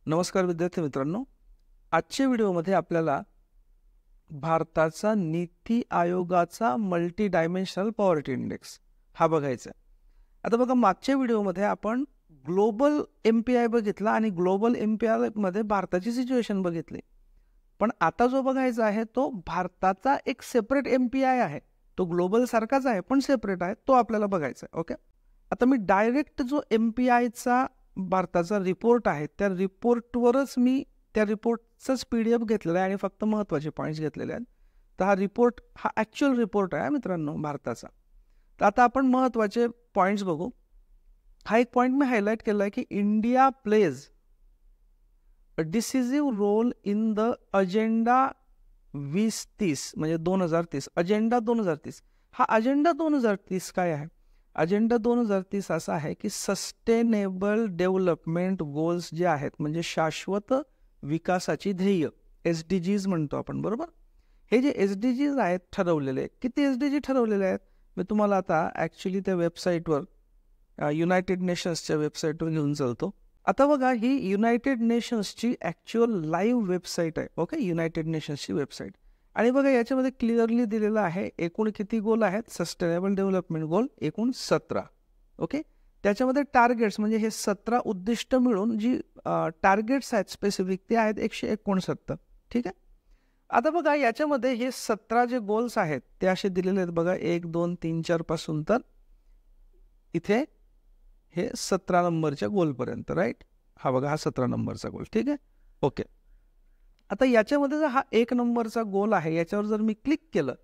नमस्कार विद्यार्थी मित्रांनो, आजच्या व्हिडिओमध्ये आपल्याला भारताचा नीती आयोगाचा मल्टी डायमेन्शनल पॉवर्टी इंडेक्स हा बघायचा आहे. आता बघा, मागच्या व्हिडिओमध्ये आपण ग्लोबल MPI बघितला आणि ग्लोबल MPI मध्ये भारताची सिच्युएशन बघितली. पण आता जो बघायचा आहे तो भारताचा एक सेपरेट MPI आहे. तो ग्लोबल सारखाच आहे पण सेपरेट आहे, तो आपल्याला बघायचा आहे. ओके, आता मी डायरेक्ट जो MPIचा भारताचा रिपोर्ट आहे त्या रिपोर्टवरच मी त्या रिपोर्टचाच PDF घेतलेला आहे आणि फक्त महत्त्वाचे पॉईंट्स घेतलेले आहेत. तर हा रिपोर्ट हा ॲक्च्युअल रिपोर्ट आहे मित्रांनो भारताचा. तर आता आपण महत्त्वाचे पॉईंट्स बघू. हा एक पॉईंट मी हायलाईट केला आहे की India plays a decisive role in the agenda 2030 म्हणजे 2030 अजेंडा 2030. हा अजेंडा 2030 काय आहे? अजेंडा 2030 असा आहे की सस्टेनेबल डेव्हलपमेंट गोल्स जे आहेत म्हणजे शाश्वत विकासाची ध्येय, SDGs म्हणतो आपण, बरोबर. हे जे SDGs आहेत ठरवलेले, किती SDG ठरवलेले आहेत मी तुम्हाला आता ॲक्च्युली त्या वेबसाईटवर युनायटेड नेशन्सच्या वेबसाईटवर घेऊन चालतो. आता बघा, ही युनायटेड नेशन्सची ॲक्च्युअल लाईव्ह वेबसाईट आहे. ओके, युनायटेड नेशन्सची वेबसाईट. आणि बघा, याच्यामध्ये क्लिअरली दिलेलं आहे एकूण किती गोल आहेत. सस्टेनेबल डेव्हलपमेंट गोल एकूण 17. ओके, त्याच्यामध्ये टार्गेट्स म्हणजे हे 17 उद्दिष्ट मिळून जी टार्गेट्स आहेत स्पेसिफिक ते आहेत 169. ठीक आहे. आता बघा, याच्यामध्ये हे 17 जे गोल्स आहेत ते असे दिलेले आहेत बघा, 1 2 3 4 पासून तर इथे हे 17 नंबरच्या गोलपर्यंत. राईट, हा बघा, हा 17 नंबरचा गोल. ठीक आहे. ओके, आता याच्यामध्ये जर हा 1 नंबरचा गोल आहे याच्यावर जर मी क्लिक केलं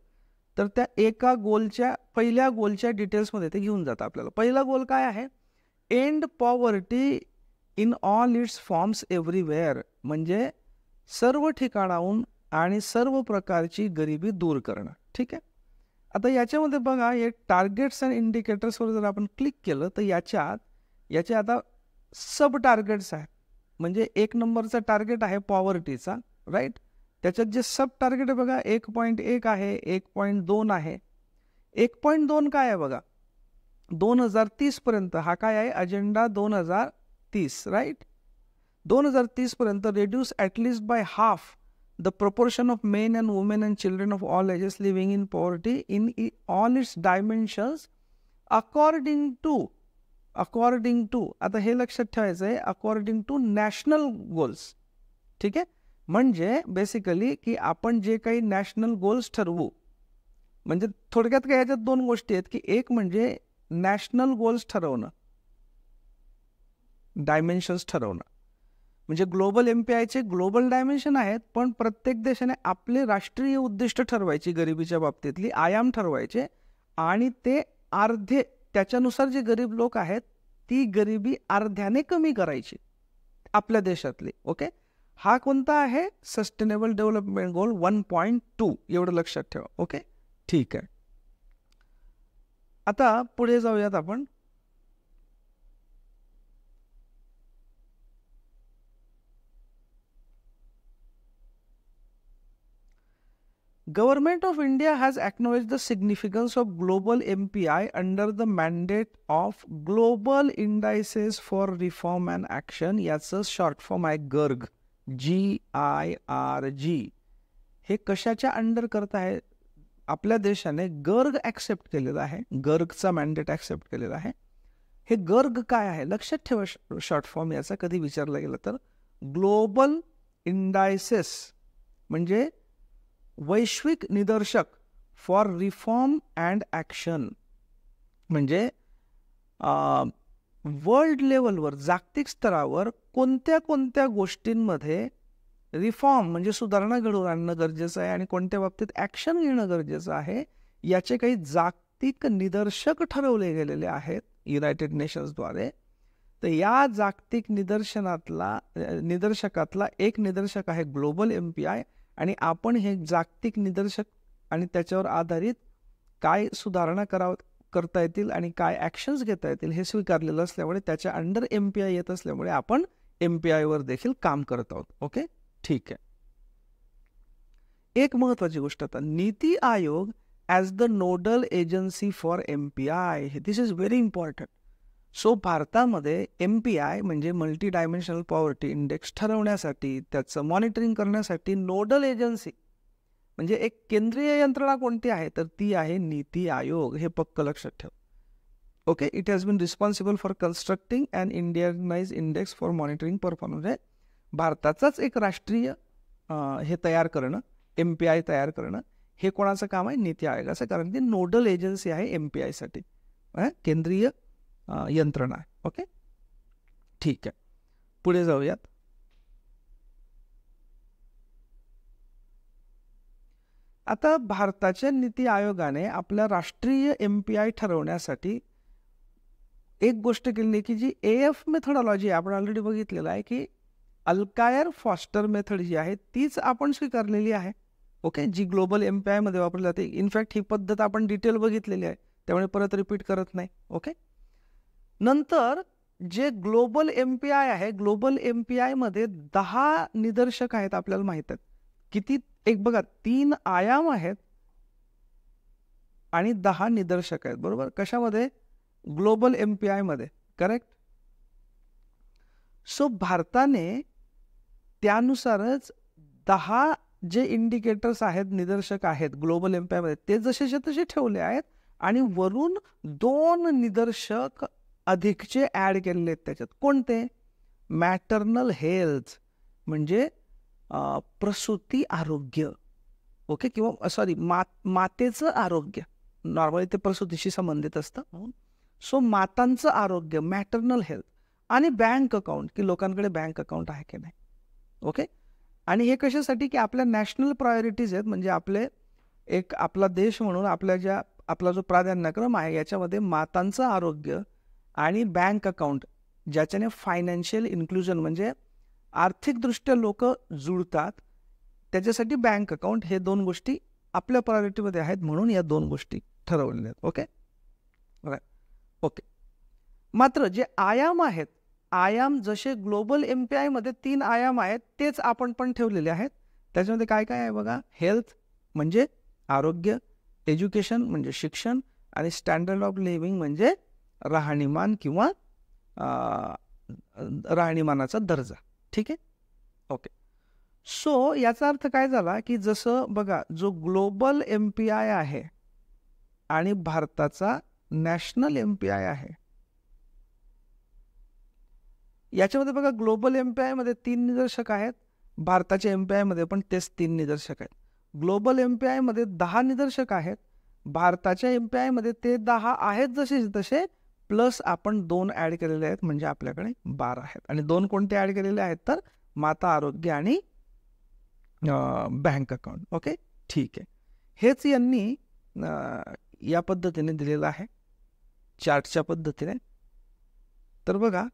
तर त्या एका गोलच्या पहिल्या गोलच्या डिटेल्समध्ये ते घेऊन जातं आपल्याला. पहिला गोल काय आहे? End poverty in all it's forms everywhere, म्हणजे सर्व ठिकाणाहून आणि सर्व प्रकारची गरिबी दूर करणं. ठीक आहे. आता याच्यामध्ये बघा, हे टार्गेट्स अँड इंडिकेटर्सवर जर आपण क्लिक केलं तर याचे आता सब टार्गेट्स आहेत. म्हणजे 1 नंबरचा टार्गेट आहे पॉवर्टीचा, राईट. त्याच्यात जे सब टार्गेट आहे बघा, 1.1 आहे, 1.2 आहे. 1.2 काय आहे बघा, 2030 पर्यंत हा काय आहे? Agenda 2030, right. 2030 पर्यंत reduce at least by half the proportion of men and women and children of all ages living in poverty in all its dimensions according to आता हे लक्षात ठेवायचं आहे, अकॉर्डिंग टू नॅशनल गोल्स. ठीक आहे. म्हणजे बेसिकली की आपण जे काही नॅशनल गोल्स ठरवू, म्हणजे थोडक्यात काय याच्यात 2 गोष्टी आहेत की एक म्हणजे नॅशनल गोल्स ठरवणं, डायमेन्शन्स ठरवणं. म्हणजे ग्लोबल MPIचे ग्लोबल डायमेन्शन आहेत, पण प्रत्येक देशाने आपले राष्ट्रीय उद्दिष्ट ठरवायची, गरिबीच्या बाबतीतली आयाम ठरवायचे आणि ते अर्धे, त्याच्यानुसार जे गरीब लोक आहेत ती गरिबी अर्ध्याने कमी करायची आपल्या देशातली. ओके, हा कोणता आहे? सस्टेनेबल डेव्हलपमेंट गोल 1.2, एवढं लक्षात ठेवा. ओके, ठीक आहे. आता पुढे जाऊयात आपण. Government of India has acknowledged the significance of global MPI under the mandate of Global Indices for Reform and Action. याचं शॉर्ट फॉर्म आहे GIRG, GIRG. हे कशाच्या अंडर करत आहे? आपल्या देशाने GIRG ॲक्सेप्ट केलेलं आहे, GIRGचा मॅन्डेट ॲक्सेप्ट केलेला आहे. हे GIRG काय आहे लक्षात ठेवा, शॉर्ट फॉर्म याचा कधी विचारला गेला तर ग्लोबल इंडायसेस म्हणजे वैश्विक निदर्शक फॉर रिफॉर्म अँड ॲक्शन. म्हणजे वर्ल्ड लेवलवर, जागतिक स्तरावर कोणत्या कोणत्या गोष्टींमध्ये रिफॉर्म म्हणजे सुधारणा घडवून आणणं गरजेचं आहे आणि कोणत्या बाबतीत ॲक्शन घेणं गरजेचं आहे, याचे काही जागतिक निदर्शक ठरवले गेलेले आहेत युनायटेड नेशन्सद्वारे. तर या जागतिक निदर्शकातला एक निदर्शक आहे ग्लोबल MPI आणि आपण हे जागतिक निदर्शक आणि त्याच्यावर आधारित काय सुधारणा करता येतील आणि काय ॲक्शन्स घेता येतील हे स्वीकारलेलं असल्यामुळे त्याच्या अंडर MPI येत असल्यामुळे आपण MPIवर देखील काम करत आहोत. ओके, ठीक आहे. एक महत्त्वाची गोष्ट आता, NITI Aayog as the nodal agency for MPI. This is very important. So भारतामध्ये MPI म्हणजे मल्टी डायमेन्शनल पॉवर्टी इंडेक्स ठरवण्यासाठी, त्याचं मॉनिटरिंग करण्यासाठी नोडल एजन्सी म्हणजे एक केंद्रीय यंत्रणा कोणती आहे, तर ती आहे नीती आयोग. हे पक्क लक्षात ठेव. Okay, it has been responsible for constructing and Indianise index for monitoring performance. म्हणजे भारताचाच एक राष्ट्रीय हे तयार करणं, MPI तयार करणं, हे कोणाचं काम आहे, नीती आयोगाचं. कारण ती नोडल एजन्सी आहे MPI साठी, केंद्रीय यंत्रणा आहे. ओके, ठीक आहे, पुढे जाऊयात. आता भारताच्या नीती आयोगाने आपल्या राष्ट्रीय MPI ठरवण्यासाठी एक गोष्ट केली की जी AF मेथडॉलॉजी आपण ऑलरेडी बघितलेलं आहे की अल्कायर फॉस्टर मेथड जी आहे तीच आपण स्वीकारलेली आहे. ओके, जी ग्लोबल MPI मध्ये वापरली जाते. इनफॅक्ट ही पद्धत आपण डिटेल बघितलेली आहे, त्यामुळे परत रिपीट करत नाही. ओके, नंतर जे ग्लोबल MPI आहे, ग्लोबल MPI मध्ये 10 निदर्शक आहेत, आपल्याला माहित आहेत. किती? एक बघा, 3 आयाम आहेत आणि 10 निदर्शक आहेत. बरोबर, कशामध्ये? ग्लोबल MPI मध्ये. करेक्ट. सो भारताने त्यानुसारच 10 जे इंडिकेटर्स आहेत, निदर्शक आहेत ग्लोबल MPI मध्ये, ते जसेचे तसे ठेवले आहेत आणि वरून 2 निदर्शक अधिकचे ऍड केलेले आहेत त्याच्यात. कोणते? मॅटर्नल हेल्थ म्हणजे प्रसूती आरोग्य. ओके, किंवा सॉरी मातेचं आरोग्य. नॉर्मली ते प्रसूतीशी संबंधित असतं. सो मातांचं आरोग्य, मॅटर्नल हेल्थ, आणि बँक अकाउंट की लोकांकडे बँक अकाउंट आहे की नाही. ओके, आणि हे कशासाठी की आपल्या नॅशनल प्रायोरिटीज आहेत. म्हणजे आपले एक आपला देश म्हणून आपला जो प्राधान्यक्रम आहे याच्यामध्ये मातांचं आरोग्य आणि बँक अकाउंट, ज्याच्याने फायनान्शियल इन्क्लुजन म्हणजे आर्थिकदृष्ट्या लोक जुळतात, त्याच्यासाठी बँक अकाउंट, हे 2 गोष्टी आपल्या प्रायोरिटीमध्ये आहेत, म्हणून या 2 गोष्टी ठरवलेल्या आहेत. Okay, okay. मात्र जे आयाम आहेत, आयाम जसे ग्लोबल MPI मध्ये 3 आयाम आहेत तेच आपण पण ठेवलेले आहेत. त्याच्यामध्ये काय काय आहे बघा. हेल्थ म्हणजे आरोग्य, एज्युकेशन म्हणजे शिक्षण, आणि स्टँडर्ड ऑफ लिव्हिंग म्हणजे राहणीमान किंवा राहणीमानाचा दर्जा. ठीक आहे. ओके, सो याचा अर्थ काय झाला की जसं बघा, जो ग्लोबल MPI आहे आणि भारताचा नॅशनल MPI आहे, याच्यामध्ये बघा ग्लोबल MPI मध्ये 3 निदर्शक आहेत, भारताच्या MPI मध्ये पण तेच 3 निदर्शक आहेत. ग्लोबल MPI मध्ये 10 निदर्शक आहेत, भारताच्या MPI मध्ये ते 10 आहेत जसे तसे, प्लस आपण 2 ऍड केलेले आहेत, म्हणजे आपल्याकडे 12 आहेत. आणि 2 कोणते ऍड केलेले आहेत तर माता आरोग्य आणि बँक अकाउंट. ओके, ठीक आहे. हेच यांनी या पद्धतीने दिलेलं आहे, चार्टच्या पद्धतीने. तर बघा,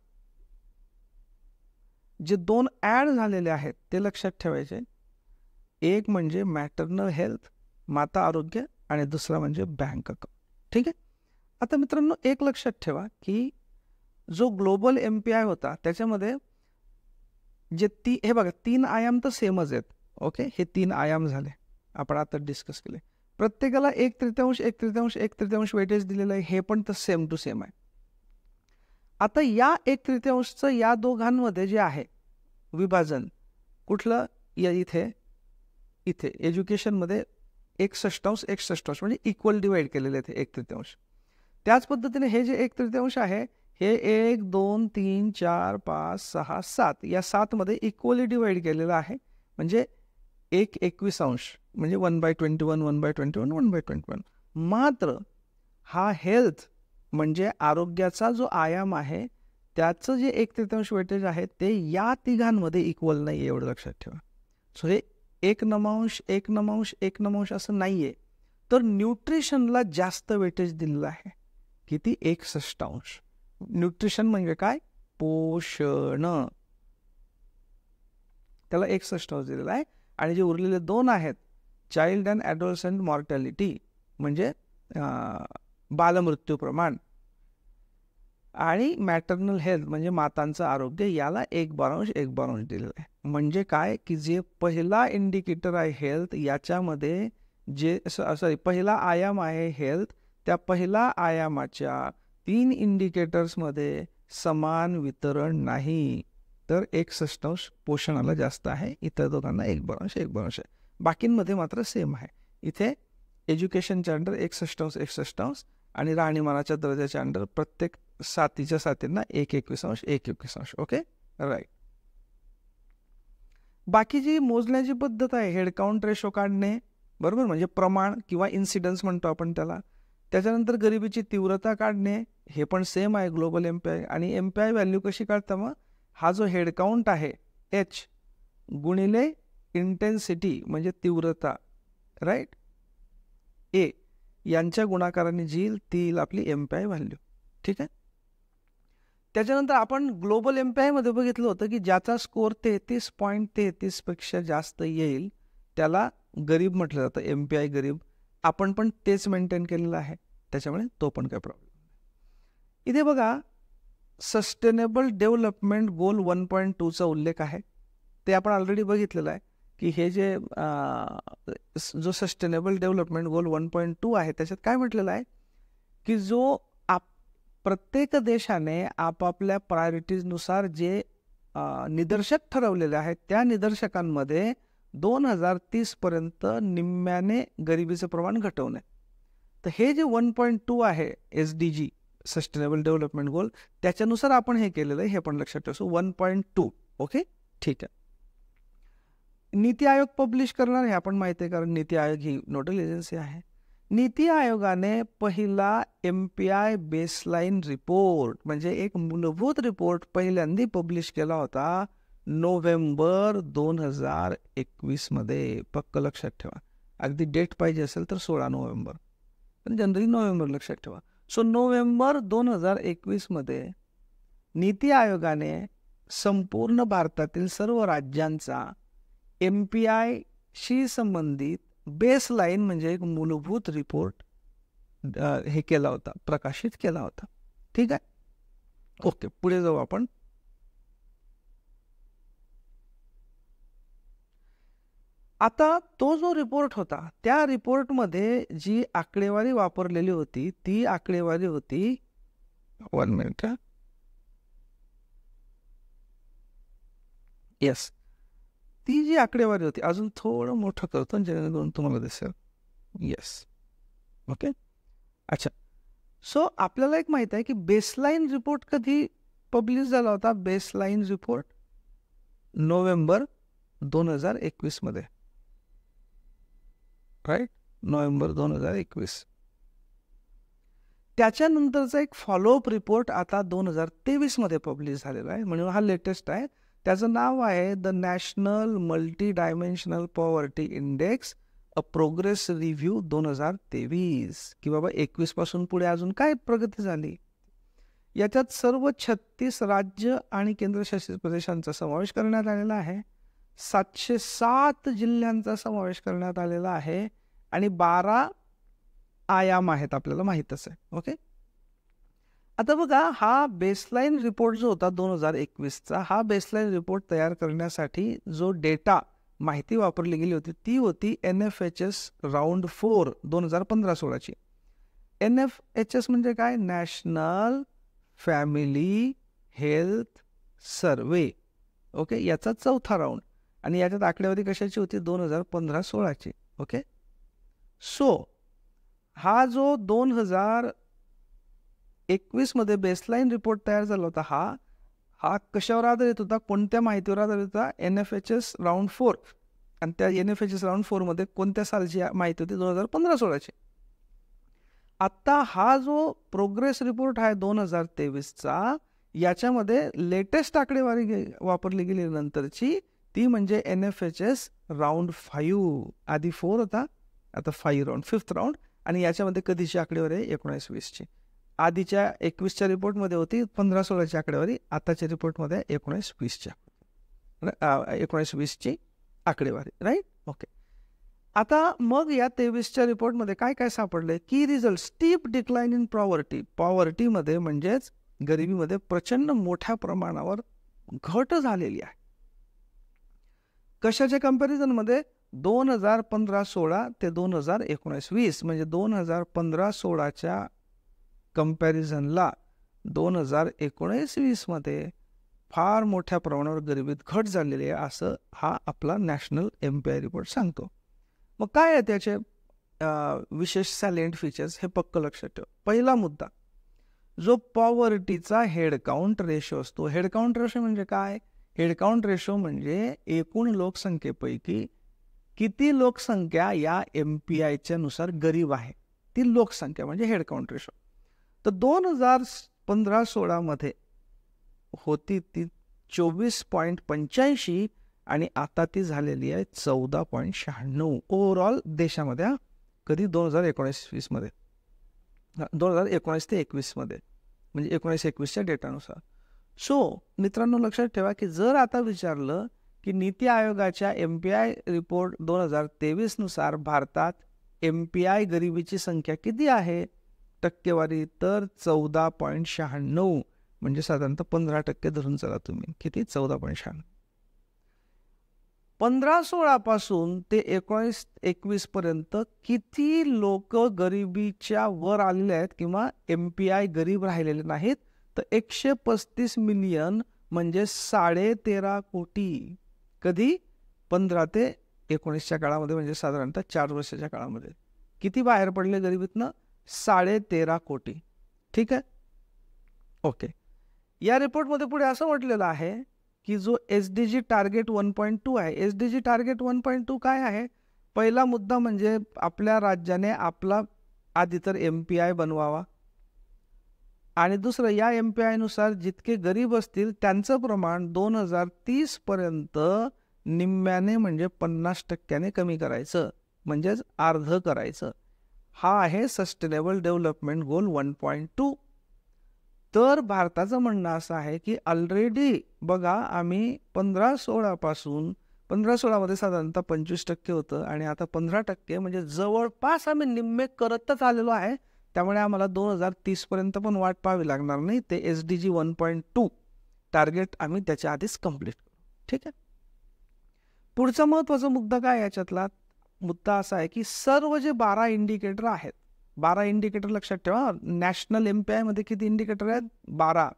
जे 2 ऍड झालेले आहेत ते लक्षात ठेवायचे. एक म्हणजे मॅटर्नल हेल्थ, माता आरोग्य, आणि दुसरा म्हणजे बँक अकाउंट. ठीक आहे. आता मित्रांनो, एक लक्षात ठेवा की जो ग्लोबल MPI होता त्याच्यामध्ये जे हे बघा, 3 आयाम तर सेमच आहेत. ओके, हे 3 आयाम झाले, आपण आता डिस्कस केले. प्रत्येकाला 1/3, 1/3, 1/3 वेटेज दिलेलं आहे, हे पण तर सेम टू सेम आहे. आता या 1/3चं या दोघांमध्ये जे आहे विभाजन, कुठलं? या इथे एज्युकेशनमध्ये 1/6, 1/6 म्हणजे इक्वल डिवाइड केलेले आहेत 1/3. त्याच पद्धतीने हे जे 1/3 आहे, हे 1, 2, 3, 4, 5, 6, 7 या 7 मध्ये इक्वली डिवाइड केलेलं आहे, म्हणजे 1/21 म्हणजे 1/21, 1/21, 1/21. मात्र हा हेल्थ म्हणजे आरोग्याचा जो आयाम आहे त्याचं जे 1/3 वेटेज आहे ते या तिघांमध्ये इक्वल नाही आहे, एवढं लक्षात ठेवा. सो हे 1/9, 1/9, 1/9 असं नाहीये. तर न्यूट्रिशनला जास्त वेटेज दिलेलं आहे. किती? 1/6. न्यूट्रिशन म्हणजे काय? पोषण, त्याला 1/6 दिलेला आहे. आणि जे उरलेले 2 आहेत, चाइल्ड अँड ॲडोलसंट मॉर्टॅलिटी म्हणजे बालमृत्यू प्रमाण, आणि मॅटर्नल हेल्थ म्हणजे मातांचं आरोग्य, याला 1/12, 1/12 दिलेलं आहे. म्हणजे काय की जे पहिला इंडिकेटर आहे हेल्थ, याच्यामध्ये जे पहिला आयाम आहे हेल्थ, त्या पहिला आयामाच्या 3 इंडिकेटर्समध्ये समान वितरण नाही, तर 1/6 पोषणाला जास्त आहे, इतर दोघांना 1/2 आहे. बाकींमध्ये मात्र सेम आहे. इथे एज्युकेशनच्या अंडर 1/6 आणि राहणीमानाच्या दर्जाच्या अंडर प्रत्येक साथीच्या साथींना 1/21. Okay, right. बाकी जी मोजण्याची पद्धत आहे, हेड काउंट रेशो काढणे, बरोबर, म्हणजे प्रमाण किंवा इन्सिडन्स म्हणतो आपण त्याला. त्याच्यानंतर गरिबीची तीव्रता काढणे, हे पण सेम आहे ग्लोबल MPI. आणि MPI व्हॅल्यू कशी काढता मग? हा जो हेड काउंट आहे H गुणिले इंटेन्सिटी म्हणजे तीव्रता, राईट, A यांच्या गुणाकाराने जी येईल ती येईल आपली MPI व्हॅल्यू. ठीक आहे. त्याच्यानंतर आपण ग्लोबल MPI मध्ये बघितलं होतं की ज्याचा स्कोअर 33.33 पेक्षा जास्त येईल त्याला गरीब म्हटलं जातं, MPI गरीब. आपण पण तेच मेंटेन केलेलं आहे, त्याच्यामुळे तो पण काही प्रॉब्लेम नाही. इथे बघा सस्टेनेबल डेव्हलपमेंट गोल 1.2चा उल्लेख आहे. ते आपण ऑलरेडी बघितलेलं आहे की हे जे जो सस्टेनेबल डेव्हलपमेंट गोल 1.2 आहे त्याच्यात काय म्हटलेलं आहे की जो प्रत्येक देशाने आपापल्या प्रायोरिटीजनुसार जे निदर्शक ठरवलेले आहेत त्या निदर्शकांमध्ये 2030 पर्यंत निम्म्याने गरिबीचं प्रमाण घटवणे. तर हे जे 1.2 आहे SDG सस्टेनेबल डेव्हलपमेंट गोल, त्याच्यानुसार आपण हे केलेलं आहे, हे पण लक्षात ठेवू. 1.2. ओके, ठीक आहे. नीती आयोग पब्लिश करणार हे आपण माहिती आहे, कारण नीती आयोग ही नोडल एजन्सी आहे. नीती आयोगाने पहिला MPI बेसलाईन रिपोर्ट म्हणजे एक मूलभूत रिपोर्ट पहिल्यांदा पब्लिश केला होता नोव्हेंबर 2021 मध्ये. पक्क लक्षात ठेवा, अगदी डेट पाहिजे असेल तर 16 नोव्हेंबर, पण जनरली नोव्हेंबर लक्षात ठेवा. सो नोव्हेंबर 2021 मध्ये नीती आयोगाने संपूर्ण भारतातील सर्व राज्यांचा MPI शी संबंधित बेसलाईन म्हणजे एक मूलभूत रिपोर्ट हे केला होता, प्रकाशित केला होता. ठीक आहे. ओके, पुढे जाऊ आपण. आता तो जो रिपोर्ट होता त्या रिपोर्टमध्ये जी आकडेवारी वापरलेली होती ती आकडेवारी होती, 1 मिनिट, येस, ती जी आकडेवारी होती, अजून थोडं मोठं करतो जेणेकरून तुम्हाला दिसेल. येस, ओके, अच्छा. सो आपल्याला एक माहित आहे की बेसलाईन रिपोर्ट कधी पब्लिश झाला होता? बेसलाईन रिपोर्ट नोव्हेंबर 2021 मध्ये, राईट, नोव्हेंबर 2021. त्याच्यानंतरचा एक फॉलोअप रिपोर्ट आता 2023 मध्ये पब्लिश झालेला आहे, म्हणून हा लेटेस्ट आहे. त्याचं नाव आहे the national multi dimensional poverty index a progress review 2023. की बाबा 21 पासून पुढे अजून काय प्रगती झाली. याच्यात सर्व 36 राज्य आणि केंद्रशासित प्रदेशांचा समावेश करण्यात आलेला आहे, 707 जिल्ह्यांचा समावेश करण्यात आलेला आहे आणि 12 आयाम आहेत, आपल्याला माहीतच आहे. ओके, आता बघा हा बेसलाईन रिपोर्ट जो होता 2021चा, हा बेसलाईन रिपोर्ट तयार करण्यासाठी जो डेटा माहिती वापरली गेली होती ती होती NFHS राऊंड 4 2015-16ची. NFHS म्हणजे काय? National family health survey. Okay, याचा 4था राऊंड आणि याच्यात आकडेवारी कशाची होती? 2015-16ची. ओके, सो हा जो 2021 मध्ये बेसलाईन रिपोर्ट तयार झाला होता हा कशावर आधारित होता? कोणत्या माहितीवर आधारित होता? NFHS round 4. आणि त्या NFHS राऊंड 4 मध्ये कोणत्या सालची माहिती होती? 2015-16ची. आता हा जो प्रोग्रेस रिपोर्ट आहे 2023चा, याच्यामध्ये लेटेस्ट आकडेवारी वापरली गेली नंतरची, ती म्हणजे NFHS राऊंड 5. आधी 4 होता, आता 5 राऊंड, 5th राऊंड. आणि याच्यामध्ये कधीची आकडेवारी आहे? 19-20ची. आधीच्या 21च्या रिपोर्टमध्ये होती 15-16ची आकडेवारी, आताच्या रिपोर्टमध्ये 19-20ची आकडेवारी, राईट. ओके, आता मग या 23च्या रिपोर्टमध्ये काय काय सापडले? की रिझल्ट, स्टीप डिक्लाइन इन पॉवर्टीमध्ये म्हणजेच गरिबीमध्ये प्रचंड मोठ्या प्रमाणावर घट झालेली आहे. कशाच्या कंपॅरिझनमध्ये? 2015-16 ते 2019-20 म्हणजे 2015-16च्या कंपॅरिझनला 2019-20 मध्ये फार मोठ्या प्रमाणावर गरिबीत घट झालेली आहे, असं हा आपला नॅशनल MPI रिपोर्ट सांगतो. मग काय आहे त्याचे विशेष सॅलिएंट फीचर्स हे पक्क लक्षात ठेवा. पहिला मुद्दा, जो पॉवर्टीचा हेडकाउंट रेशो असतो. हेडकाउंट रेशो म्हणजे काय? हेडकाउंट रेशो म्हणजे एकूण लोकसंख्येपैकी किती लोकसंख्या या MPIच्या नुसार गरीब आहे, ती लोकसंख्या म्हणजे हेडकाउंट रेशो. तर 2015-16 मध्ये होती ती 24.85 आणि आता ती झालेली आहे 14.96 ओव्हरऑल देशामध्ये. कधी 2019-20 मध्ये, 2019 ते 21 मध्ये, म्हणजे 19-21च्या डेटानुसार. सो मित्रांनो लक्षात ठेवा की जर आता विचारलं की नीती आयोगाच्या MPI रिपोर्ट 2023 नुसार भारतात MPI गरिबीची संख्या किती आहे टक्केवारी, तर 14.96, म्हणजे साधारणतः 15% धरून चला तुम्ही. किती? 14.96. 15-16 पासून ते 19-21 पर्यंत किती लोक गरिबीच्या वर आलेले आहेत किंवा MPI गरीब राहिलेले नाहीत, तर 135 मिलियन म्हणजे 13.5 कोटी. कधी? 15 ते 19च्या काळामध्ये, म्हणजे साधारणतः 4 वर्षाच्या काळामध्ये किती बाहेर पडले गरिबीतनं? 13.5 कोटी. ठीक आहे, ओके. या रिपोर्टमध्ये पुढे असं म्हटलेलं आहे की जो SDG टार्गेट 1.2 आहे. SDG टार्गेट 1.2 काय आहे? पहिला मुद्दा म्हणजे आपल्या राज्याने आपला आधी तर MPI बनवावा, आणि दुसरं, या MPI नुसार जितके गरीब असतील त्यांचं प्रमाण 2030 पर्यंत निम्म्याने म्हणजे 50% कमी करायचं, म्हणजेच अर्ध करायचं. हा आहे सस्टेनेबल डेव्हलपमेंट गोल 1.2. तर भारताचं म्हणणं असं आहे की ऑलरेडी बघा, आम्ही 15-16 पासून, 15-16 मध्ये साधारणतः 25% होतं आणि आता 15%, म्हणजे जवळपास आम्ही निम्मे करतच आलेलो आहे. त्यामुळे आम्हाला 2030 पर्यंत पण वाट पाहावी लागणार नाही. ते SDG 1.2 टार्गेट आम्ही त्याच्या आधीच कंप्लीट करू. ठीक आहे. पुढचा महत्वाचा मुद्दा काय याच्यातला? मुद्दा असा आहे की सर्व जे 12 इंडिकेटर आहेत, 12 इंडिकेटर लक्षात ठेवा. नॅशनल MPI मध्ये किती इंडिकेटर आहेत? 12.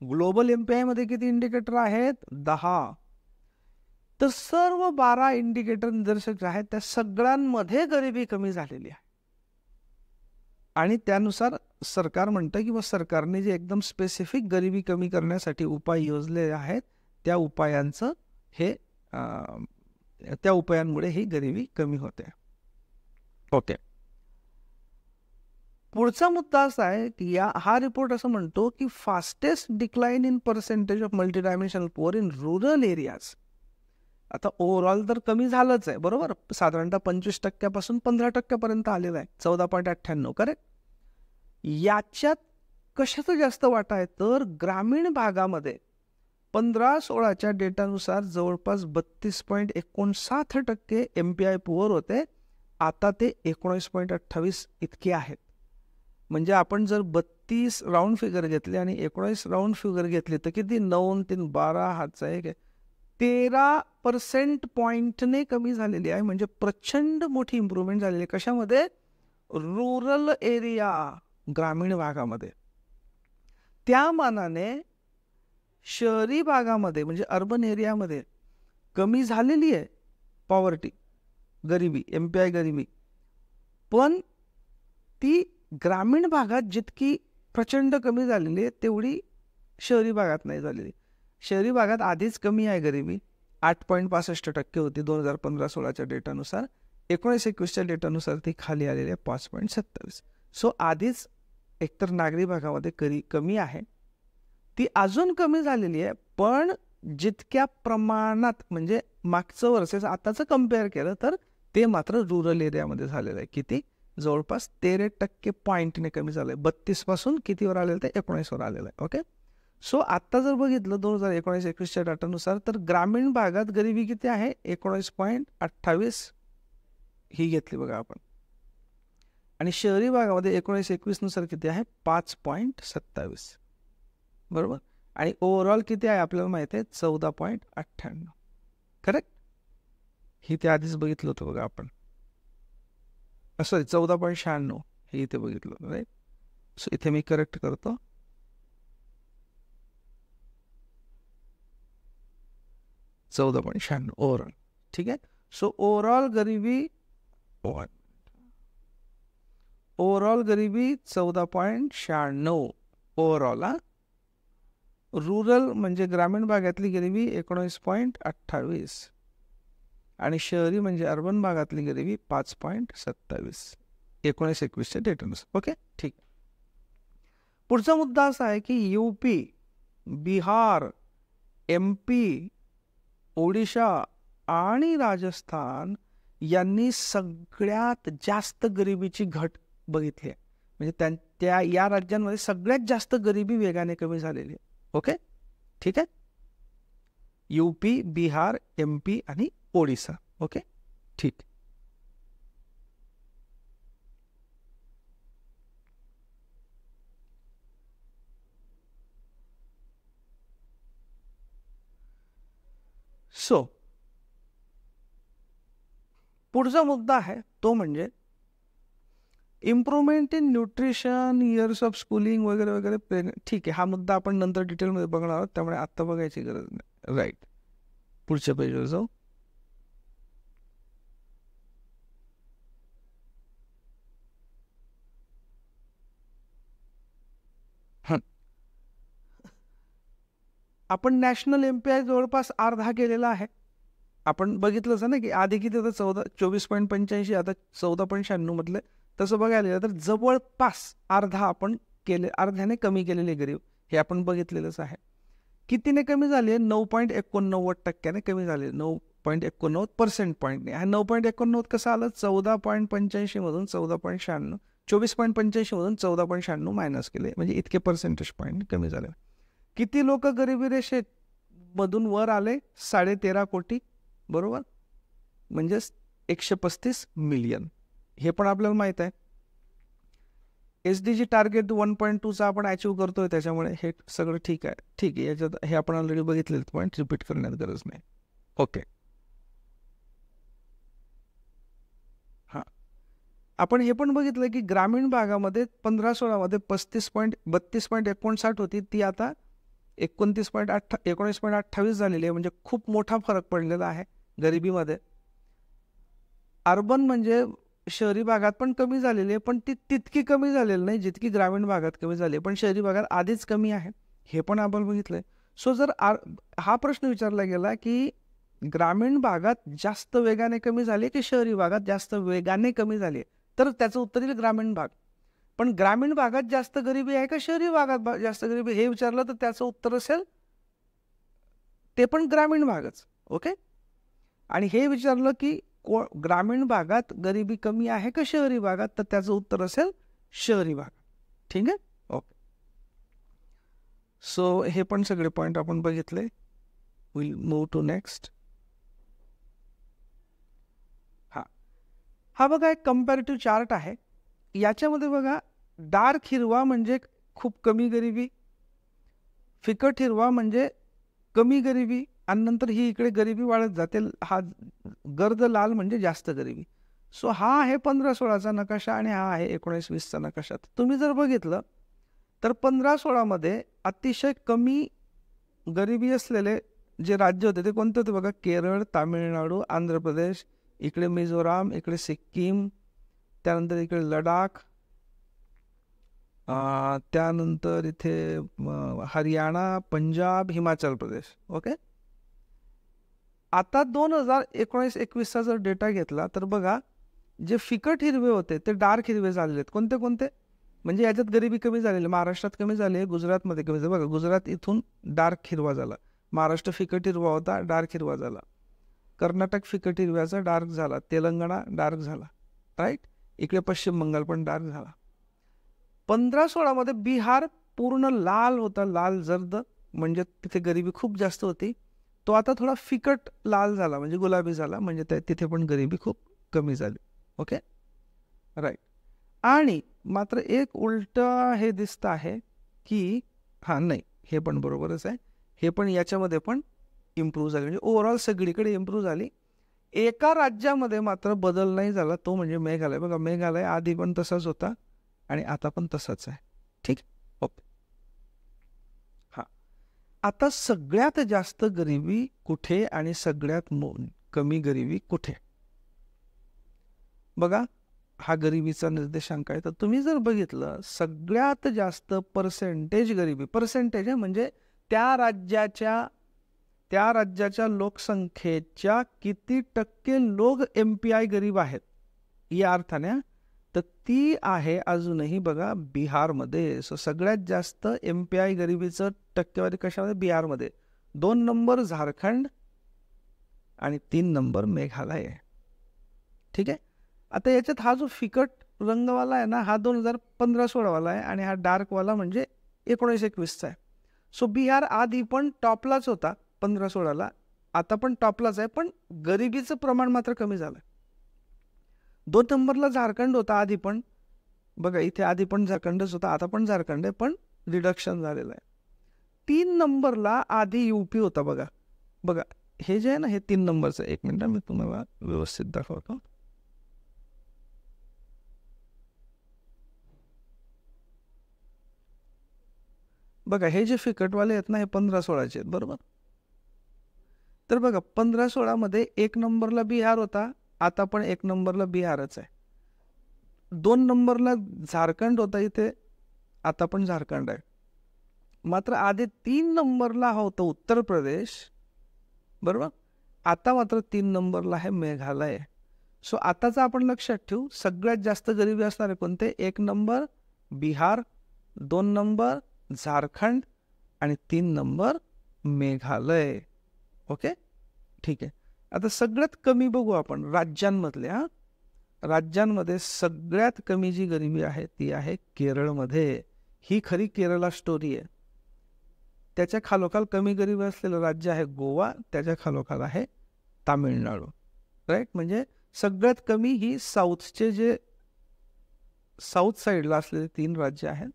ग्लोबल MPI मध्ये किती इंडिकेटर आहेत? 10. तर सर्व 12 इंडिकेटर निदर्शक जे आहेत त्या सगळ्यांमध्ये गरिबी कमी झालेली आहे. आणि त्यानुसार सरकार म्हणतं किंवा सरकारने जे एकदम स्पेसिफिक गरिबी कमी करण्यासाठी उपाय योजले आहेत, त्या उपायांचं हे त्या उपायांमुळे ही गरिबी कमी होते. ओके. पुढचा मुद्दा असा आहे की हा रिपोर्ट असं म्हणतो की fastest decline in percentage of multidimensional poor in rural areas. आता ओव्हरऑल तर कमी झालंच आहे, बरोबर, साधारणतः 25% पासून 15% पर्यंत आलेलं आहे, 14.98. करेक्ट. याच्यात कशाचं जास्त वाटा आहे? तर ग्रामीण भागामध्ये 15-16च्या डेटानुसार जवळपास 32.59% MPI पुअर होते. आता ते 19.28 इतके आहेत. म्हणजे आपण जर 32 राऊंड फिगर घेतले आणि 19 राऊंड फिगर घेतले तर किती? 9 3 12 हातचा एक 13% पॉइंटने कमी झालेली आहे. म्हणजे प्रचंड मोठी इम्प्रूव्हमेंट झालेली आहे. कशामध्ये? रुरल एरिया, ग्रामीण भागामध्ये. त्या मानाने शहरी भागामध्ये म्हणजे अर्बन एरियामध्ये कमी झालेली आहे पॉवर्टी, गरिबी, MPI गरिबी. पण ती ग्रामीण भागात जितकी प्रचंड कमी झालेली आहे तेवढी शहरी भागात नाही झालेली. शहरी भागात आधीच कमी आहे गरिबी, 8.65% होती 2015-16च्या डेटानुसार. 19-21च्या डेटानुसार ती खाली आलेली आहे 5.27. सो आधीच एकतर नागरी भागामध्ये कमी आहे, ती अजून कमी झालेली आहे. पण जितक्या प्रमाणात म्हणजे मागचं वर्सेस आताचं कम्पेअर केलं तर ते मात्र रुरल एरियामध्ये झालेलं आहे. किती? जवळपास 13% पॉईंटने कमी झालं आहे. 32 पासून कितीवर आलेलं आहे? 19वर आलेलं आहे. ओके. सो आत्ता जर बघितलं 2019-21च्या डाटानुसार तर ग्रामीण भागात गरिबी किती आहे? 19.28 ही घेतली बघा आपण. आणि शहरी भागामध्ये 19-21 नुसार किती आहे? 5.27. बरोबर. आणि ओव्हरऑल किती आहे आपल्याला माहिती आहे? 14.98. करेक्ट. ही ते आधीच बघितलं होतं बघा आपण. सॉरी, 14.96 हे इथे बघितलं होतं. राईट. सो इथे मी करेक्ट करतो. $14.96 ओव्हरऑल. ठीक आहे. सो ओव्हरऑल गरिबी 14.96 ओव्हरऑल. रुरल म्हणजे ग्रामीण भागातली गरिबी 19.28 आणि शहरी म्हणजे अर्बन भागातली गरिबी 5.27. 19-21च्या डेटानुसार. ओके, ठीक. पुढचा मुद्दा असा आहे की यूपी, बिहार, MP, ओडिशा आणि राजस्थान यांनी सगळ्यात जास्त गरिबीची घट बघितली आहे. म्हणजे या राज्यांमध्ये सगळ्यात जास्त गरिबी वेगाने कमी झालेली आहे. ओके, ठीक आहे. यूपी, बिहार, MP आणि ओडिसा. ओके, ठीक. सो पुढचा मुद्दा आहे तो म्हणजे improvement in nutrition, years of schooling वगैरे वगैरे. ठीक आहे, हा मुद्दा आपण नंतर डिटेलमध्ये बघणार आहोत, त्यामुळे आत्ता बघायची गरज नाही. राईट, पुढच्या पेजवर जाऊ. आपण नॅशनल MPI जवळपास अर्धा केलेला आहे. आपण बघितलंच ना की आधी किती होतं, 24.85, आता 14.96 मधले. तसं बघायला गेलं तर जवळपास अर्धा आपण केले, अर्ध्याने कमी केलेले गरीब हे आपण बघितलेलंच आहे. कितीने कमी झाले? 9.89% कमी झाले. 9.89% पॉईंटने. हा 9.89 कसं आलं? 14.85 मधून 14.96, 24.85 मधून 14.96 मायनस केले, म्हणजे इतके पर्सेंटेज पॉईंट कमी झाले. किती लोक गरिबी रेषेत मधून वर आले? 13.5 कोटी, बरोबर, म्हणजे 135 मिलियन. हे पण आपल्याला माहित आहे. SDG टार्गेट 1.2चा आपण अचीव्ह करतोय, त्याच्यामुळे हे सगळं ठीक आहे. ठीक आहे, याच्यात हे आपण ऑलरेडी बघितलेले पॉईंट रिपीट करण्यात गरज नाही. ओके, हां, आपण हे पण बघितलं की ग्रामीण भागामध्ये 15-16 मध्ये 32.59 होती, ती आता 19.28 झालेली आहे. म्हणजे खूप मोठा फरक पडलेला आहे गरिबीमध्ये. अर्बन म्हणजे शहरी भागात पण कमी झालेली आहे, पण ती तितकी कमी झालेली नाही जितकी ग्रामीण भागात कमी झाली, पण शहरी भागात आधीच कमी आहे, हे पण आपण बघितलंय. सो जर हा प्रश्न विचारला गेला की ग्रामीण भागात जास्त वेगाने कमी झाली की शहरी भागात जास्त वेगाने कमी झाली, तर त्याचं उत्तर येईल ग्रामीण भाग. पण ग्रामीण भागात जास्त गरिबी आहे का शहरी भागात जास्त गरिबी, हे विचारलं तर त्याचं उत्तर असेल ते पण ग्रामीण भागच. ओके, आणि हे विचारलं की ग्रामीण भागात गरिबी कमी आहे का शहरी भागात, तर त्याचं उत्तर असेल शहरी भाग. ठीक आहे, ओके. सो हे पण सगळे पॉईंट आपण बघितले. Will move to next. हा बघा एक कंपॅरेटिव्ह चार्ट आहे. याच्यामध्ये बघा डार्क हिरवा म्हणजे खूप कमी गरिबी, फिकट हिरवा म्हणजे कमी गरिबी, आणि नंतर ही इकडे गरिबी वाढत जाते. हा गर्द लाल म्हणजे जास्त गरिबी. सो हा आहे 15-16चा नकाशा आणि हा आहे 19-20चा नकाशा. तुम्ही जर बघितलं तर 15-16 मध्ये अतिशय कमी गरिबी असलेले जे राज्य होते ते कोणते होते बघा? केरळ, तामिळनाडू, आंध्र प्रदेश, इकडे मिझोराम, इकडे सिक्कीम, त्यानंतर इकडे लडाख, त्यानंतर इथे हरियाणा, पंजाब, हिमाचल प्रदेश. ओके, आता 2019-21चा जर डेटा घेतला तर बघा जे फिकट हिरवे होते ते डार्क हिरवे झालेले आहेत. कोणते कोणते? म्हणजे याच्यात गरिबी कमी झालेली. महाराष्ट्रात कमी झाली आहे, गुजरातमध्ये कमी झाली. बघा गुजरात इथून डार्क हिरवा झाला, महाराष्ट्र फिकट हिरवा होता, डार्क हिरवा झाला, कर्नाटक फिकट हिरव्याचा डार्क झाला, तेलंगणा डार्क झाला, राईट. इकडे पश्चिम बंगाल पण डार्क झाला. 15-16 मध्ये बिहार पूर्ण लाल होता, लाल जर्द, म्हणजे तिथे गरिबी खूप जास्त होती. तो आता थोडा फिकट लाल झाला, म्हणजे गुलाबी झाला, म्हणजे तिथे पण गरिबी खूप कमी झाली. Okay, right. आणि मात्र एक उलट हे दिसतं आहे की नाही, हे पण बरोबरच आहे, हे पण याच्यामध्ये पण इम्प्रूव्ह झाली, म्हणजे ओव्हरऑल सगळीकडे इम्प्रूव्ह झाली. एका राज्यामध्ये मात्र बदल नाही झाला, तो म्हणजे मेघालय. बघा मेघालय आधी पण तसाच होता आणि आता पण तसाच आहे. ठीक, ओके. हां, आता सगळ्यात जास्त गरिबी कुठे आणि सगळ्यात कमी गरिबी कुठे? बघा, हा गरिबीचा निर्देशांक आहे. तर तुम्ही जर बघितलं, सगळ्यात जास्त पर्सेंटेज गरिबी, पर्सेंटेज आहे म्हणजे त्या राज्याच्या लोकसंख्येच्या किती टक्के लोक MPI गरीब आहेत या अर्थाने, तर ती आहे अजूनही बघा बिहारमध्ये. सगळ्यात जास्त MPI गरिबीचं टक्केवारी कशामध्ये? बिहारमध्ये. 2 नंबर झारखंड आणि 3 नंबर मेघालय आहे. ठीक आहे. आता याच्यात हा जो फिकट रंगवाला आहे ना, हा 2015-16 वाला आहे आणि हा डार्कवाला म्हणजे 19-21चा आहे. सो बिहार आधी पण टॉपलाच होता 15-16ला, आता पण टॉपलाच आहे, पण गरिबीचं प्रमाण मात्र कमी झालं. 2 नंबरला झारखंड होता आधी पण, बघा इथे आधी पण झारखंडच होता, आता पण झारखंड आहे, पण रिडक्शन झालेलं आहे. 3 नंबरला आधी UP होता. बघा बघा हे जे आहे ना, हे 3 नंबरचं, एक मिनिट मी तुम्हाला व्यवस्थित दाखवतो. बघा हे जे फिकटवाले आहेत ना, हे 15-16चे आहेत, बरोबर. तर बघा 15-16 1 नंबरला बिहार होता, आता पण 1 नंबरला बिहारच आहे. 2 नंबरला झारखंड होता इथे, आता पण झारखंड आहे. मात्र आधी 3 नंबरला होतं उत्तर प्रदेश, बरोबर. आता मात्र 3 नंबरला आहे मेघालय. सो आताचा आपण लक्षात ठेवू, सगळ्यात जास्त गरिबी असणारे कोणते? 1 नंबर बिहार, 2 नंबर झारखंड आणि 3 नंबर मेघालय. ओके, ठीक आहे. आता सगळ्यात कमी बघू आपण राज्यांमधले. राज्यांमध्ये सगळ्यात कमी जी गरिबी आहे ती आहे केरळमध्ये. ही खरी केरळला स्टोरी आहे. त्याच्या खालोखाल कमी गरिबी असलेलं राज्य आहे गोवा, त्याच्या खालोखाल आहे तामिळनाडू. राईट, म्हणजे सगळ्यात कमी ही साऊथचे जे साऊथ साईडला असलेले 3 राज्य आहेत.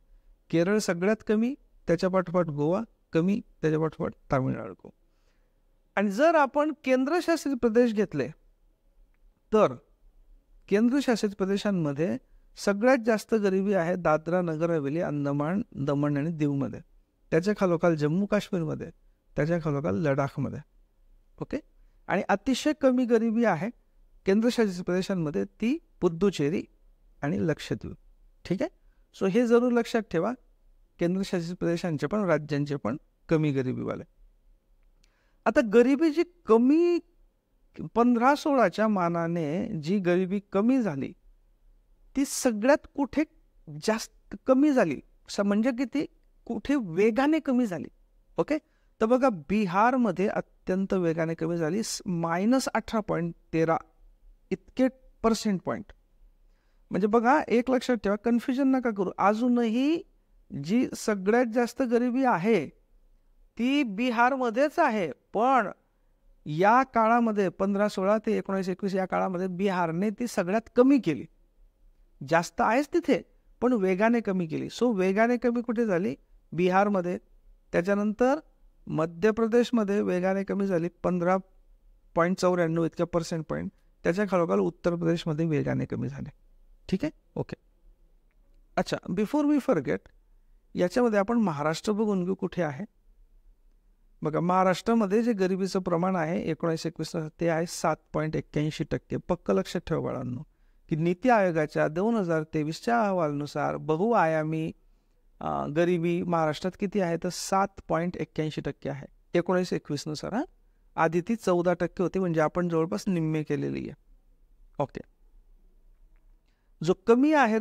केरळ सगळ्यात कमी, त्याच्या पाठोपाठ गोवा कमी, त्याच्या पाठोपाठ तामिळनाडू. आणि जर आपण केंद्रशासित प्रदेश घेतले तर केंद्रशासित प्रदेशांमध्ये सगळ्यात जास्त गरिबी आहे दादरा नगर हवेली, अंदमान दमण आणि दीवमध्ये, त्याच्या खालोखाल जम्मू काश्मीरमध्ये, त्याच्या खालोखाल लडाखमध्ये. ओके, आणि अतिशय कमी गरिबी आहे केंद्रशासित प्रदेशांमध्ये, ती पुद्दुचेरी आणि लक्षद्वीप. ठीक आहे. सो हे जरूर लक्षात ठेवा, केंद्रशासित प्रदेशांचे पण राज्यांचे पण कमी गरिबीवाले. आता गरिबी जी कमी 15-16च्या मानाने जी गरिबी कमी झाली ती सगळ्यात कुठे जास्त कमी झाली, म्हणजे किती, कुठे वेगाने कमी झाली. ओके, तर बघा बिहारमध्ये अत्यंत वेगाने कमी झाली, -18.13 इतके पर्सेंट पॉईंट. म्हणजे बघा एक लक्षात ठेवा, कन्फ्युजन नका करू, अजूनही जी सगळ्यात जास्त गरिबी आहे ती बिहारमध्येच आहे, पण या काळामध्ये 15-16 ते 19-21 या काळामध्ये बिहारने ती सगळ्यात कमी केली. जास्त आहेच तिथे, पण वेगाने कमी केली. सो वेगाने कमी कुठे झाली? बिहारमध्ये. त्याच्यानंतर मध्य प्रदेशमध्ये वेगाने कमी झाली 15.94 इतक्या पर्सेंट पॉईंट. त्याच्या खालोखाल उत्तर प्रदेशमध्ये वेगाने कमी झाले. ठीक आहे, ओके. अच्छा, बिफोर वी फॉरगेट, याच्यामध्ये आपण महाराष्ट्र बघून घेऊ कुठे आहे. बघा महाराष्ट्रामध्ये जे गरिबीचं प्रमाण आहे 19-21 ते आहे 7.81%. पक्क लक्षात ठेवा बाळांनो की नीती आयोगाच्या 2023च्या अहवालानुसार बहुआयामी गरिबी महाराष्ट्रात किती आहे तर 7.81% आहे 19-21 नुसार. आधी ती 14% होती, म्हणजे आपण जवळपास निम्मे केलेली आहे. ओके, जो कमी आहे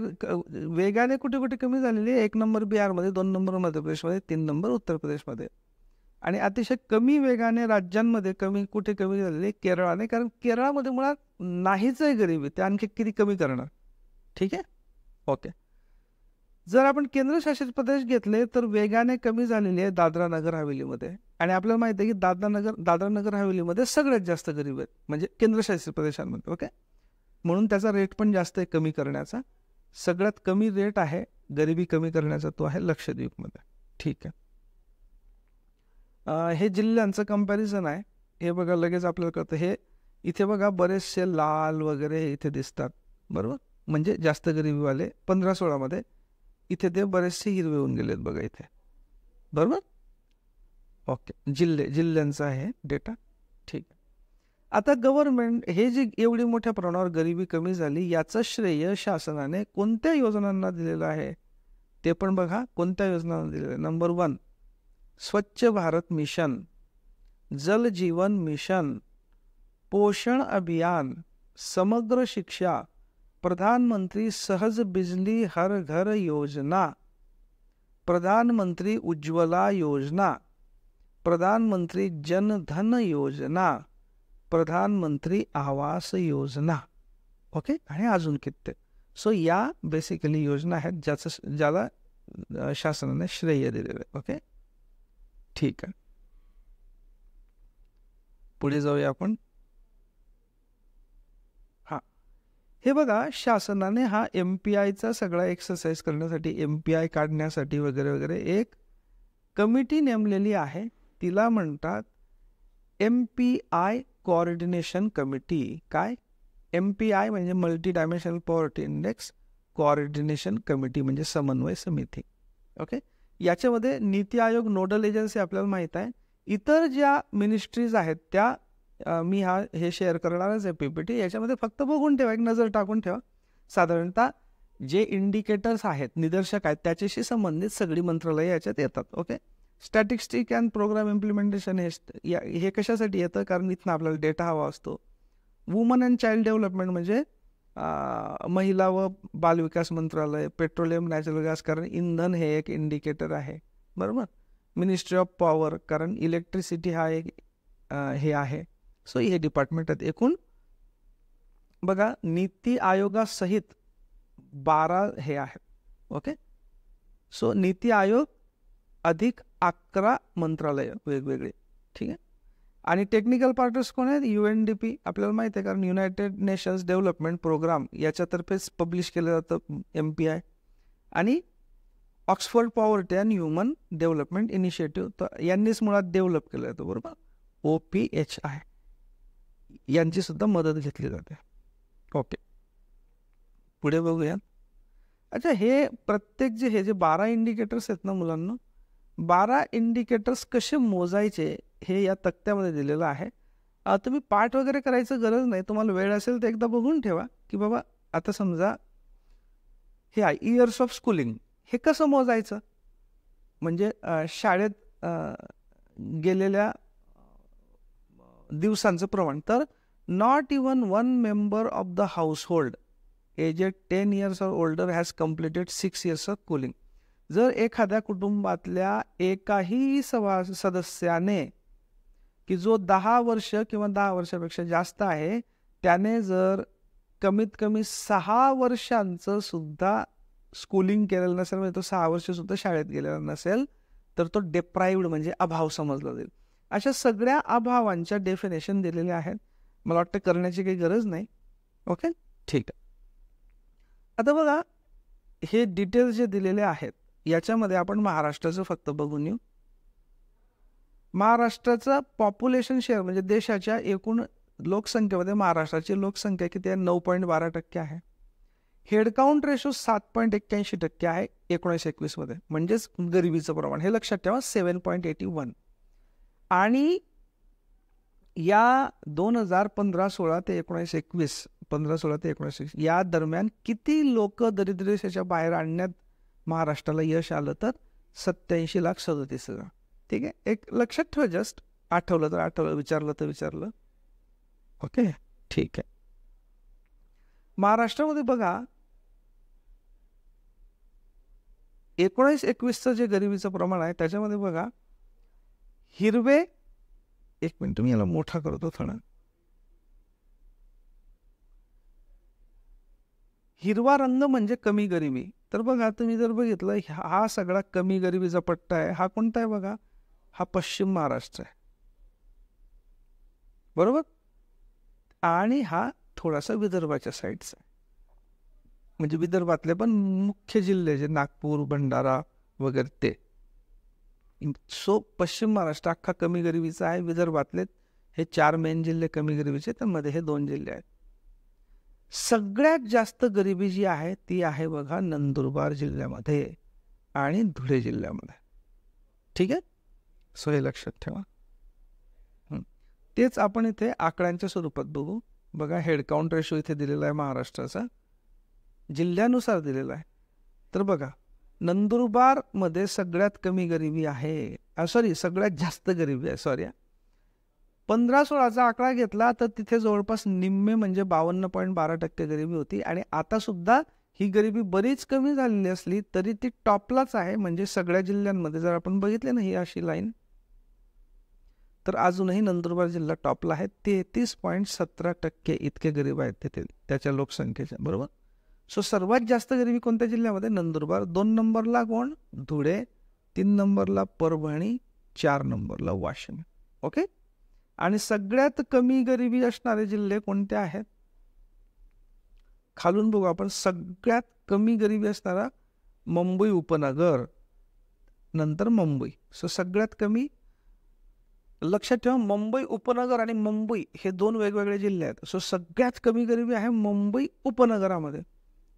वेगाने कुठे कुठे कमी झालेली आहे, 1 नंबर बिहारमध्ये, 2 नंबर मध्य प्रदेशमध्ये, 3 नंबर उत्तर प्रदेशमध्ये. आणि अतिशय कमी वेगाने राज्यांमध्ये कुठे कमी झालेली केरळाने, कारण केरळामध्ये मुळात नाहीच आहे गरिबी, ते आणखी किती कमी करणार. ठीक आहे, ओके. जर आपण केंद्रशासित प्रदेश घेतले तर वेगाने कमी झालेली आहे दादरा नगर हवेलीमध्ये. आणि आपल्याला माहिती आहे की दादरा नगर हवेलीमध्ये सगळ्यात जास्त गरीब आहेत, म्हणजे केंद्रशासित प्रदेशांमध्ये. ओके, म्हणून त्याचा रेट पण जास्त आहे कमी करण्याचा. सगळ्यात कमी रेट आहे गरिबी कमी करण्याचा, तो आहे लक्षद्वीपमध्ये. ठीक आहे. हे जिल्ह्यांचं कंपॅरिझन आहे. हे बघा लगेच आपल्याला कळतं. हे इथे बघा बरेचसे लाल वगैरे इथे दिसतात, बरोबर, म्हणजे जास्त गरिबीवाले 15-16मध्ये. इथे ते बरेचसे हिरवे होऊन गेलेत बघा इथे, बरोबर. ओके, जिल्ह्यांचा आहे डेटा, ठीक आहे. आता गव्हर्नमेंट हे जी एवढी मोठ्या प्रमाणावर गरिबी कमी झाली याचं श्रेय शासनाने कोणत्या योजनांना दिलेलं आहे ते पण बघा. कोणत्या योजनांना दिलेलं आहे? नंबर 1 स्वच्छ भारत मिशन, जल जीवन मिशन, पोषण अभियान, समग्र शिक्षा, प्रधानमंत्री सहज बिजली हर घर योजना, प्रधानमंत्री उज्ज्वला योजना, प्रधानमंत्री जन धन योजना, प्रधानमंत्री आवास योजना. ओके, आणि अजून कित्येक. सो या बेसिकली योजना आहेत ज्याला शासनाने श्रेय दिलेलं आहे. ओके, ठीक आहे. पुढे जाऊया आपण. हे बघा, शासनाने हा MPIचा सगळा एक्सरसाइज करण्यासाठी, MPI काढण्यासाठी वगैरे वगैरे एक कमिटी नेमलेली आहे. तिला म्हणतात MPI कोऑर्डिनेशन कमिटी. काय? MPI म्हणजे multi dimensional poverty index coordination committee, म्हणजे समन्वय समिती. ओके, याच्यामध्ये नीती आयोग नोडल एजन्सी आपल्याला माहीत आहे. इतर ज्या मिनिस्ट्रीज आहेत त्या मी हे शेअर करणारच आहे PPT. याच्यामध्ये फक्त बघून ठेवा, एक नजर टाकून ठेवा. साधारणतः जे इंडिकेटर्स आहेत, निदर्शक आहेत, त्याच्याशी संबंधित सगळी मंत्रालय याच्यात येतात. Okay, statistic and programme implementation हे कशासाठी येतं? कारण इथनं आपल्याला डेटा हवा असतो. वुमन अँड चाइल्ड डेव्हलपमेंट म्हणजे महिला व बालविकास मंत्रालय, पेट्रोलियम नॅचरल गॅस, कारण इंधन हे एक इंडिकेटर आहे, बरोबर. मिनिस्ट्री ऑफ पॉवर, कारण इलेक्ट्रिसिटी हा एक हे आहे. सो हे डिपार्टमेंट आहेत. एकूण बघा, नीती आयोगासहित 12 हे आहेत. ओके, सो नीती आयोग अधिक 11 मंत्रालय वेगवेगळे, ठीक आहे. आणि टेक्निकल पार्टनर्स कोण आहेत? UNDP आपल्याला माहिती आहे, कारण युनायटेड नेशन्स डेव्हलपमेंट प्रोग्राम याच्यातर्फेच पब्लिश केलं जातं MPI. आणि Oxford Poverty and Human Development Initiative, तर यांनीच मुळात डेव्हलप केलं जातं, बरोबर. OPHI यांची सुद्धा मदत घेतली जाते. ओके, पुढे बघूया. अच्छा, हे प्रत्येक हे जे 12 इंडिकेटर्स आहेत ना मुलांना, 12 इंडिकेटर्स कसे मोजायचे हे या तक्त्यामध्ये दिलेलं आहे. तुम्ही पाठ वगैरे करायचं गरज नाही. तुम्हाला वेळ असेल तर एकदा बघून ठेवा की बाबा, आता समजा हे आहे इयर्स ऑफ स्कूलिंग, हे कसं मोजायचं, म्हणजे शाळेत गेलेल्या दिवसांचं प्रमाण. तर not even 1 member of the household aged 10 years or older has completed 6 years of schooling. जर एखाद्या कुटुंबातल्या एकाही सदस्याने की जो 10 वर्ष किंवा 10 वर्षापेक्षा जास्त आहे, त्याने जर कमीत कमी 6 वर्षांचं सुद्धा स्कूलिंग केलेलं नसेल, म्हणजे तो 6 वर्षसुद्धा शाळेत गेलेला नसेल, तर तो डेप्राइव्ड म्हणजे अभाव समजला जाईल. अशा सगळ्या अभावांच्या डेफिनेशन दिलेल्या आहेत. मला वाटतं करण्याची काही गरज नाही. ओके, ठीक आहे. आता बघा, हे डिटेल्स जे दिलेले आहेत याच्यामध्ये आपण महाराष्ट्राचं फक्त बघून येऊ. महाराष्ट्राचा पॉप्युलेशन शेअर म्हणजे देशाच्या एकूण लोकसंख्येमध्ये महाराष्ट्राची लोकसंख्या किती आहे? 9.12% आहे. हेडकाउंट रेशो 7.81% आहे 19-21 मध्ये, म्हणजेच गरिबीचं प्रमाण. हे लक्षात ठेवा, 7.81. आणि या 2015-16 ते 19-21, 15-16 ते 19-21 या दरम्यान किती लोक दरिद्र रेषेच्या बाहेर आणण्यात महाराष्ट्राला यश आलं? तर 87,37,000. ठीक आहे, एक लक्षात ठेवा, जस्ट आठवलं तर आठवलं, विचारलं तर विचारलं. ओके, ठीक आहे. महाराष्ट्रामध्ये बघा, 19-21चं जे गरिबीचं प्रमाण आहे त्याच्यामध्ये बघा, हिरवे, एक मिनिट मी याला मोठा करतो थोडा. हिरवा रंग म्हणजे कमी गरिबी. तर बघा, तुम्ही जर बघितलं, हा सगळा कमी गरिबीचा पट्टा आहे. हा कोणता आहे बघा? हा पश्चिम महाराष्ट्र आहे, बरोबर. आणि हा थोडासा विदर्भाच्या साईडचा आहे, म्हणजे विदर्भातले पण मुख्य जिल्हे जे नागपूर, भंडारा वगैरे ते. सो पश्चिम महाराष्ट्र अख्खा कमी गरिबीचा आहे. विदर्भातले हे 4 मेन जिल्हे कमी गरिबीचे, तर मध्ये हे 2 जिल्हे आहेत. सगळ्यात जास्त गरिबी जी आहे ती आहे बघा नंदुरबार जिल्ह्यामध्ये. आणि धुळे जिल्ह्यामध्ये. ठीक आहे, सो हे लक्षात ठेवा. तेच आपण इथे आकड्यांच्या स्वरूपात बघू. बघा, हेडकाउंट रेशो इथे दिलेला आहे महाराष्ट्राचा, जिल्ह्यानुसार दिलेला आहे. तर बघा, नंदुरबारमध्ये सगळ्यात कमी गरिबी आहे, सगळ्यात जास्त गरिबी आहे. 15-16चा आकडा घेतला तर तिथे जवळपास निम्मे म्हणजे 52.12% गरिबी होती. आणि आता सुद्धा ही गरिबी बरीच कमी झालेली असली तरी ती टॉपलाच आहे. म्हणजे सगळ्या जिल्ह्यांमध्ये जर आपण बघितले ना ही अशी लाईन, तर अजूनही नंदुरबार जिल्हा टॉपला आहे. 33.17% इतके गरीब आहेत तिथे त्याच्या लोकसंख्येच्या, बरोबर. सो सर्वात जास्त गरिबी कोणत्या जिल्ह्यामध्ये? नंदुरबार. 2 नंबरला कोण? धुळे. 3 नंबरला परभणी. 4 नंबरला वाशिम. ओके. आणि सगळ्यात कमी गरिबी असणारे जिल्हे कोणते आहेत? खालून बघू आपण. सगळ्यात कमी गरिबी असणारा मुंबई उपनगर, नंतर मुंबई. सो सगळ्यात कमी, लक्षात ठेवा, मुंबई उपनगर आणि मुंबई हे 2 वेगवेगळे जिल्हे आहेत. सो सगळ्यात कमी गरिबी आहे मुंबई उपनगरामध्ये.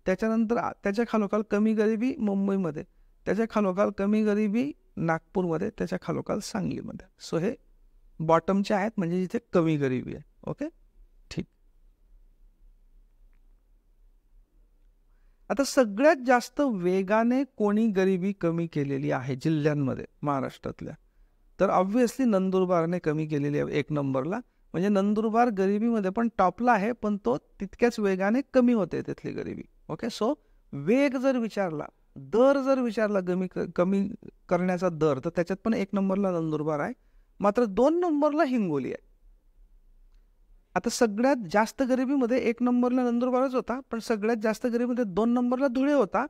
त्याच्यानंतर त्याच्या खालोखाल कमी गरिबी मुंबईमध्ये, त्याच्या खालोखाल कमी गरिबी नागपूरमध्ये, त्याच्या खालोखाल सांगलीमध्ये. सो हे बॉटमचे आहेत, म्हणजे जिथे कमी गरिबी आहे. ओके, ठीक. आता सगळ्यात जास्त वेगाने कोणी गरिबी कमी केलेली आहे जिल्ह्यांमध्ये महाराष्ट्रातल्या? तर ऑब्व्हियसली नंदुरबारने कमी केलेली आहे 1 नंबरला. म्हणजे नंदुरबार गरिबीमध्ये पण टॉपला आहे, पण तो तितक्याच वेगाने कमी होते तिथली गरिबी. ओके. सो वेग जर विचारला, दर जर विचारला, कमी करण्याचा दर, तर त्याच्यात पण 1 नंबरला नंदुरबार आहे. मात्र 2 नंबरला हिंगोली आहे. आता सगळ्यात जास्त गरिबीमध्ये 1 नंबरला नंदुरबारच होता, पण सगळ्यात जास्त गरिबीमध्ये 2 नंबरला धुळे होता.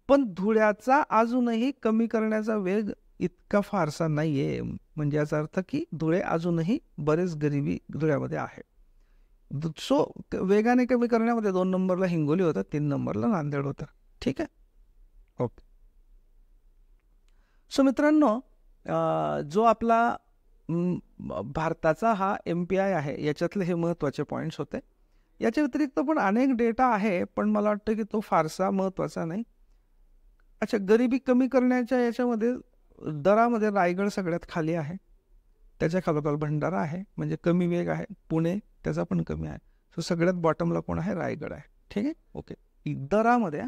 पण धुळ्याचा अजूनही कमी करण्याचा वेग इतका फारसा नाहीये. म्हणजे याचा अर्थ की धुळे अजूनही बरेच गरिबी धुळ्यामध्ये आहे. सो वेगाने कमी करण्यामध्ये 2 नंबरला हिंगोली होता, 3 नंबरला नांदेड होता. ठीक आहे, ओके. सो मित्रांनो, जो आपला भारताचा हा MPI आहे, याच्यातले हे महत्त्वाचे पॉईंट्स होते. याच्या व्यतिरिक्त पण अनेक डेटा आहे, पण मला वाटतं की तो फारसा महत्त्वाचा नाही. अच्छा, गरिबी कमी करण्याच्या याच्यामध्ये दरामध्ये रायगड सगळ्यात खाली आहे, त्याच्या खालोखाल भंडारा आहे, म्हणजे कमी वेग आहे. पुणे, त्याचा पण कमी आहे. सो सगळ्यात बॉटमला कोण आहे? रायगड आहे. ठीक आहे, ओके. दरामध्ये.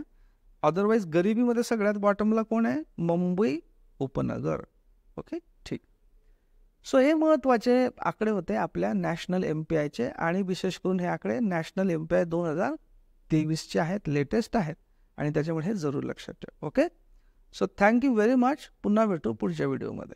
अदरवाईज गरिबीमध्ये सगळ्यात बॉटमला कोण आहे? मुंबई उपनगर. ओके, ठीक. सो हे महत्त्वाचे आकडे होते आपल्या नॅशनल MPIचे. आणि विशेष करून हे आकडे नॅशनल MPI 2023चे आहेत, लेटेस्ट आहेत, आणि त्याच्यामुळे हे जरूर लक्षात ठेवा. Okay. So thank you very much. पुन्हा भेटू पुढच्या व्हिडिओमध्ये.